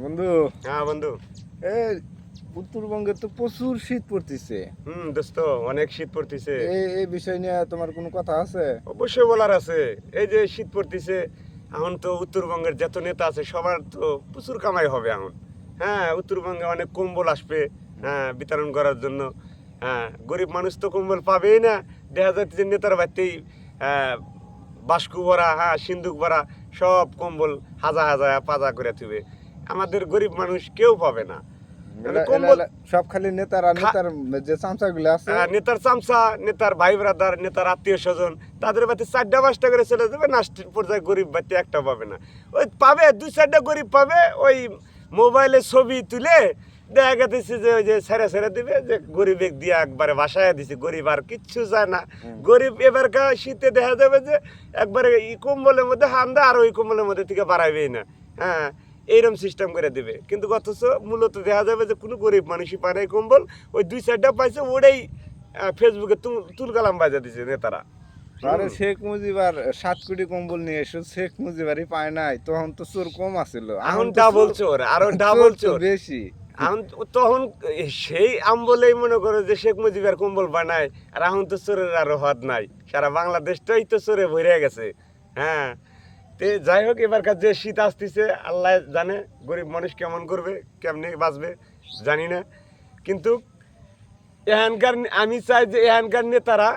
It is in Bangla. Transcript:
বন্ধু, হ্যাঁ বন্ধু। এই উত্তরবঙ্গে তো প্রচুর শীত পড়তেছে। দোস্ত, অনেক শীত পড়তিছে। এই বিষয় নিয়ে তোমার কোনো কথা আছে? অবশ্যই বলার আছে। এই যে শীত পড়তিছে, এখন তো উত্তরবঙ্গের যত নেতা আছে সবার তো প্রচুর কামাই হবে এখন। হ্যাঁ, উত্তরবঙ্গে অনেক কম্বল আসবে, হ্যাঁ, বিতরণ করার জন্য। হ্যাঁ, গরিব মানুষ তো কম্বল পাবেই না। দেখা যাচ্ছে যে নেতার বাড়িতেই বাস্কু ভরা, হ্যাঁ, সিন্দুক ভরা সব কম্বল হাজা হাজা পাজা করে থুবে। আমাদের গরিব মানুষ কেউ পাবে না। মানে কম্বল সব খালি নেতার যে চামচাগুলো আছে। নেতার চামচা, নেতার ভাই ব্রাদার, নেতার আত্মীয় স্বজন, তাদের বাড়িতে 4টা 5টা করে চলে যাবে, নাস্তির পর্যায়ে গরিব বাড়িতে একটা পাবে না। ওই পাবে 2-4টা গরিব পাবে, ওই মোবাইলে ছবি তুলে দেখা গেছে যে ওই যে ছেড়ে ছেড়ে দিবে যে গরিব এক দিয়ে একবারে বাসায় দিছে, গরিব আর কিচ্ছু চায় না। গরিব এবারকার শীতে দেখা যাবে যে একবারে এই কম্বলের মধ্যে হান্দা, আর ওই কম্বলের মধ্যে থেকে বাড়াবেই না। হ্যাঁ, এইরকম সিস্টেম করে দিবে। কিন্তু অথচ মূলত দেখা যাবে যে কোনো গরিব মানুষই পায় না এই কম্বল। ওই 2-4টা পাইছে, ওটাই ফেসবুকে তুলকালাম বাজা দিছে নেতারা। আরে শেখ মুজিবার 7 কোটি কম্বল নিয়ে এসো, শেখ মুজিবারই পায় নাই, তখন তো চোর কম আছিল। এখন ডাবল চোর, আরো ডাবল চোর বেশি। এখন। তখন সেই আমবলেই মনে করো যে শেখ মুজিবের কম্বল বানায়, আর এখন তো চোরের আরো হাত নাই। সারা বাংলাদেশটাই তো চোরে ভরে গেছে। হ্যাঁ, তে যাই হোক, এবারকার যে শীত আসতেছে আল্লাহ জানে গরিব মানুষ কেমন করবে, কেমনে বাঁচবে জানি না। কিন্তু এখানকার আমি চাই যে এখানকার নেতারা